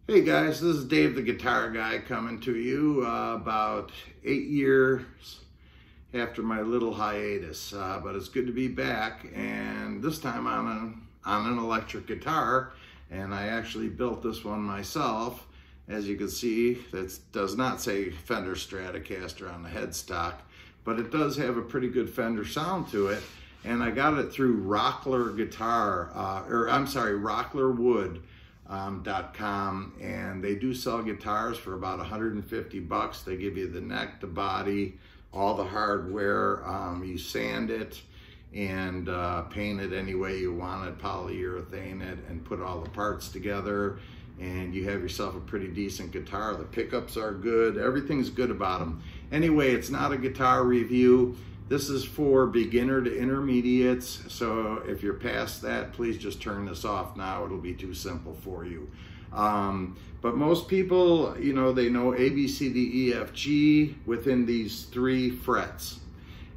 Hey guys, this is Dave the Guitar Guy coming to you about 8 years after my little hiatus, but it's good to be back, and this time on an electric guitar, and I actually built this one myself. As you can see, that does not say Fender Stratocaster on the headstock, but it does have a pretty good Fender sound to it, and I got it through rocklerwood.com, and they do sell guitars for about 150 bucks. They give you the neck, the body, all the hardware. You sand it and paint it any way you want it, polyurethane it, and put all the parts together, and you have yourself a pretty decent guitar. The pickups are good, everything's good about them. Anyway, it's not a guitar review. This is for beginner to intermediates, so if you're past that, please just turn this off now. It'll be too simple for you. But most people, you know, they know A, B, C, D, E, F, G within these 3 frets.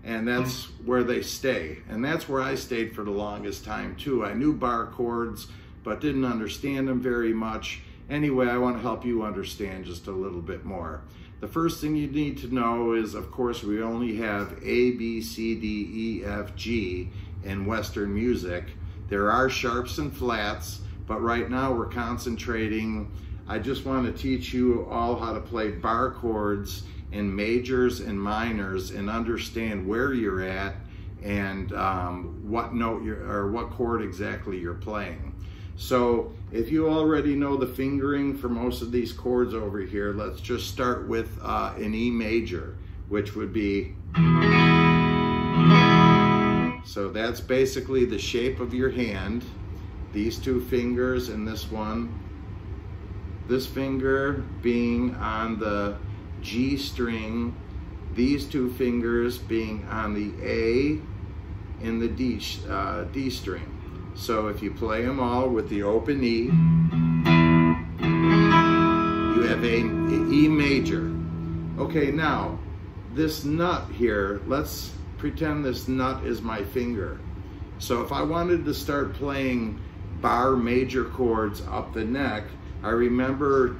And that's where they stay. And that's where I stayed for the longest time too. I knew bar chords, but didn't understand them very much. Anyway, I want to help you understand just a little bit more. The first thing you need to know is, of course, we only have A, B, C, D, E, F, G in Western music. There are sharps and flats, but right now we're concentrating. I just want to teach you all how to play bar chords in majors and minors and understand where you're at and what note or what chord exactly you're playing. So if you already know the fingering for most of these chords over here, let's just start with an E major, which would be, so that's basically the shape of your hand. These 2 fingers and this one, this finger being on the G string, these 2 fingers being on the A and the D string. So if you play them all with the open E, you have a E major. Okay, now this nut here, let's pretend this nut is my finger. So if I wanted to start playing bar major chords up the neck, I remember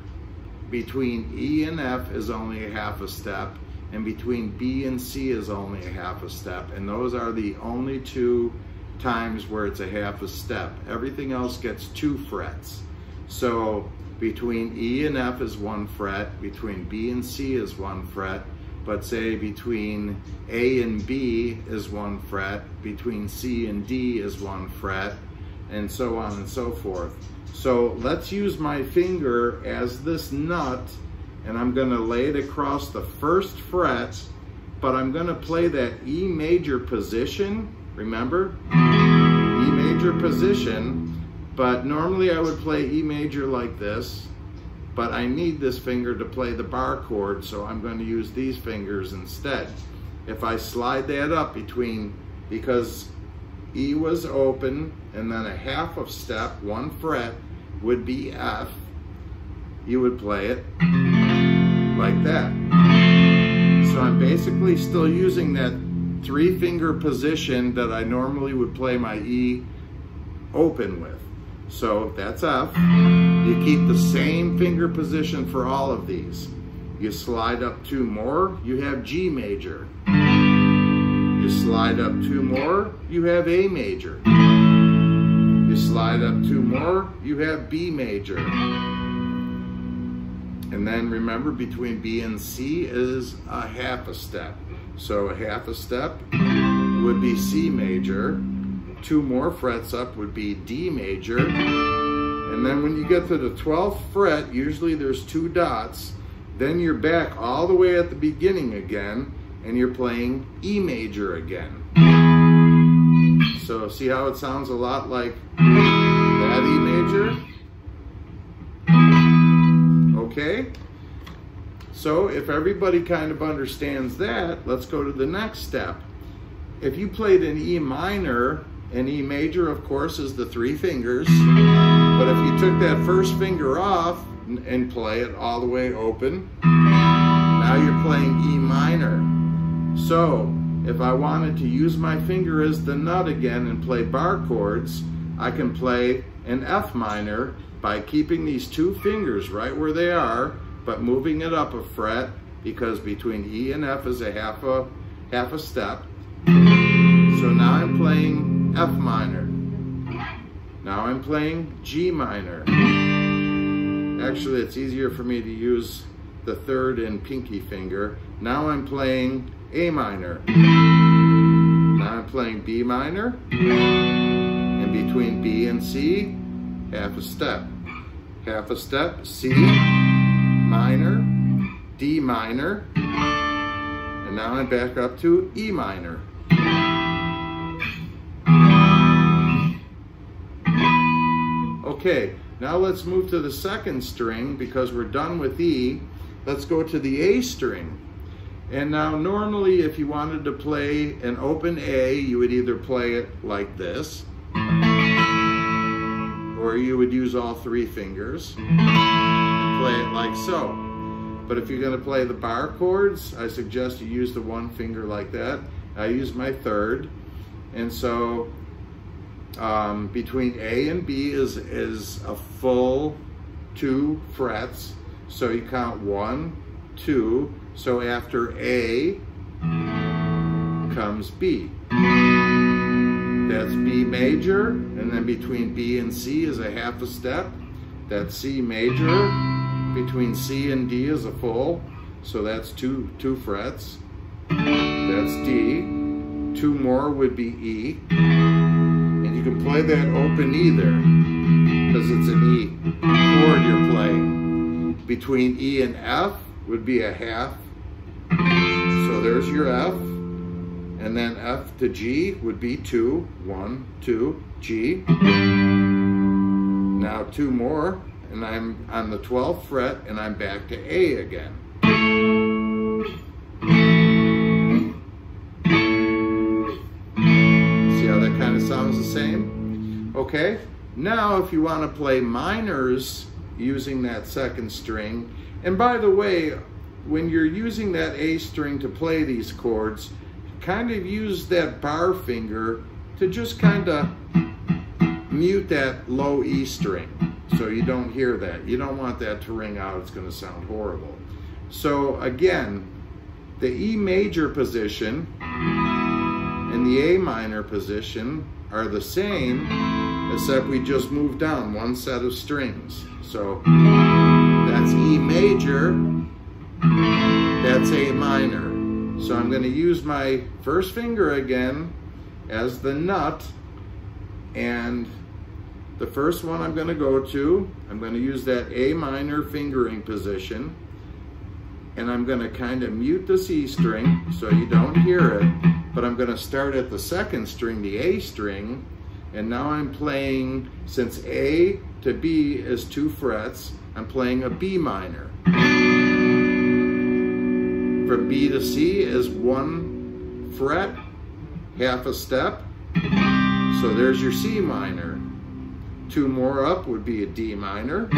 between E and F is only a half a step, and between B and C is only a half a step, and those are the only 2 times where it's a half a step. Everything else gets 2 frets. So between E and F is 1 fret, between B and C is 1 fret, but say between A and B is 1 fret, between C and D is 1 fret, and so on and so forth. So let's use my finger as this nut, and I'm gonna lay it across the 1st fret, but I'm gonna play that E major position. Remember, E major position, but normally I would play E major like this, but I need this finger to play the bar chord, so I'm going to use these fingers instead. If I slide that up because E was open, and then a half of step, 1 fret, would be F, you would play it like that. So I'm basically still using that 3-finger position that I normally would play my E open with. So that's F. You keep the same finger position for all of these. You slide up 2 more, you have G major. You slide up 2 more, you have A major. You slide up 2 more, you have B major. And then remember, between B and C is a half a step. So a half a step would be C major, 2 more frets up would be D major, and then when you get to the 12th fret, usually there's 2 dots, then you're back all the way at the beginning again, and you're playing E major again. So see how it sounds a lot like that E major? Okay? So if everybody kind of understands that, let's go to the next step. If you played an E minor, an E major, of course, is the 3 fingers, but if you took that 1st finger off and play it all the way open, now you're playing E minor. So if I wanted to use my finger as the nut again and play bar chords, I can play an F minor by keeping these two fingers right where they are, but moving it up a fret, because between E and F is a half a step. So now I'm playing F minor. Now I'm playing G minor. Actually, it's easier for me to use the third and pinky finger. Now I'm playing A minor. Now I'm playing B minor. And between B and C, half a step. Half a step, C minor, D minor, and now I'm back up to E minor. Okay, now let's move to the second string because we're done with E. Let's go to the A string. And now normally if you wanted to play an open A, you would either play it like this, or you would use all three fingers and play it like so. But if you're going to play the bar chords, I suggest you use the one finger like that. I use my third. And so between A and B is a full 2 frets. So you count 1, 2. So after A comes B. That's B major, and then between B and C is a half a step. That's C major. Between C and D is a full, so that's two frets. That's D. 2 more would be E. And you can play that open E there, because it's an E chord you're playing. Between E and F would be a half. So there's your F. And then F to G would be 2, 1, 2, G. Now 2 more, and I'm on the 12th fret, and I'm back to A again. See how that kind of sounds the same? Okay, now if you want to play minors using that second string, and by the way, when you're using that A string to play these chords, kind of use that bar finger to just kind of mute that low E string so you don't hear that. You don't want that to ring out. It's going to sound horrible. So again, the E major position and the A minor position are the same, except we just moved down one set of strings. So that's E major, that's A minor. So I'm going to use my first finger again as the nut, and the first one I'm going to go to, I'm going to use that A minor fingering position, and I'm going to kind of mute the C string so you don't hear it, but I'm going to start at the second string, the A string, and now I'm playing, since A to B is 2 frets, I'm playing a B minor. From B to C is 1 fret, half a step. So there's your C minor. 2 more up would be a D minor.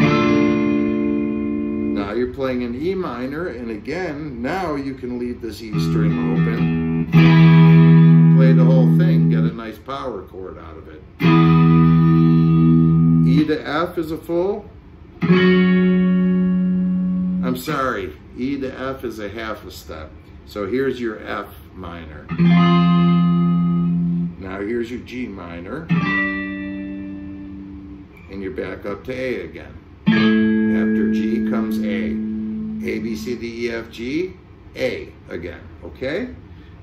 Now you're playing an E minor, and again, now you can leave this E string open. Play the whole thing, get a nice power chord out of it. E to F is a full. I'm sorry, E to F is a half a step. So here's your F minor. Now here's your G minor. And you're back up to A again. After G comes A. A, B, C, D, E, F, G, A again, okay?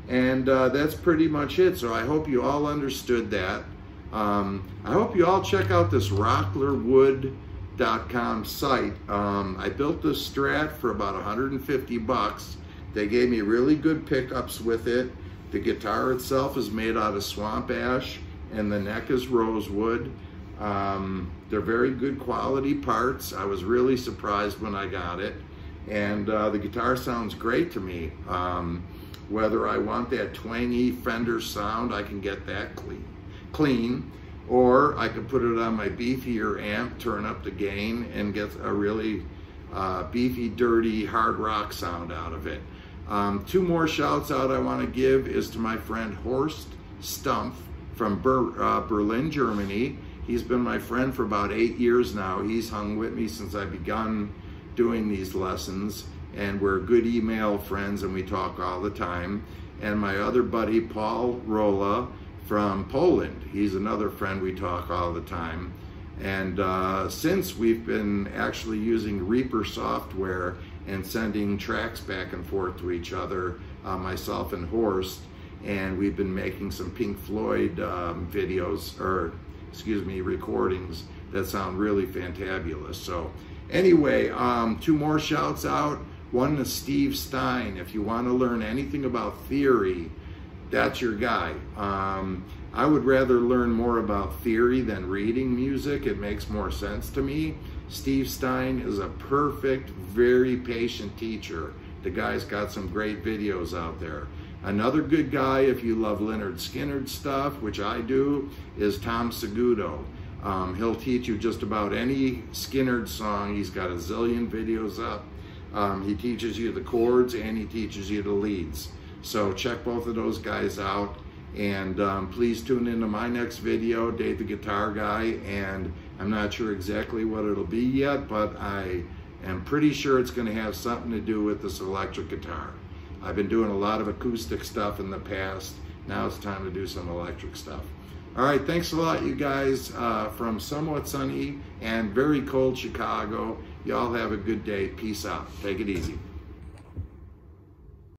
And that's pretty much it. So I hope you all understood that. I hope you all check out this rocklerwood.com site. I built this Strat for about 150 bucks. They gave me really good pickups with it. The guitar itself is made out of swamp ash, and the neck is rosewood. They're very good quality parts. I was really surprised when I got it, and the guitar sounds great to me. Whether I want that twangy Fender sound, I can get that clean, or I can put it on my beefier amp, turn up the gain, and get a really beefy, dirty, hard rock sound out of it. 2 more shouts out I want to give is to my friend Horst Stumpf from Berlin, Germany. He's been my friend for about 8 years now. He's hung with me since I begun doing these lessons, and we're good email friends and we talk all the time. And my other buddy, Paul Rolla from Poland, he's another friend we talk all the time. And since we've been actually using Reaper software and sending tracks back and forth to each other, myself and Horst, and we've been making some Pink Floyd videos, or excuse me, recordings that sound really fantabulous. So anyway, 2 more shouts out. One to Steve Stein. If you want to learn anything about theory, that's your guy. I would rather learn more about theory than reading music. It makes more sense to me. Steve Stein is a perfect, very patient teacher. The guy's got some great videos out there. Another good guy, if you love Lynyrd Skynyrd stuff, which I do, is Tom Segudo. He'll teach you just about any Skynyrd song. He's got a zillion videos up. He teaches you the chords and he teaches you the leads. So check both of those guys out. And please tune into my next video, Dave the Guitar Guy. And I'm not sure exactly what it'll be yet, but I am pretty sure it's going to have something to do with this electric guitar. I've been doing a lot of acoustic stuff in the past. Now it's time to do some electric stuff. All right, thanks a lot, you guys, from somewhat sunny and very cold Chicago. Y'all have a good day. Peace out. Take it easy.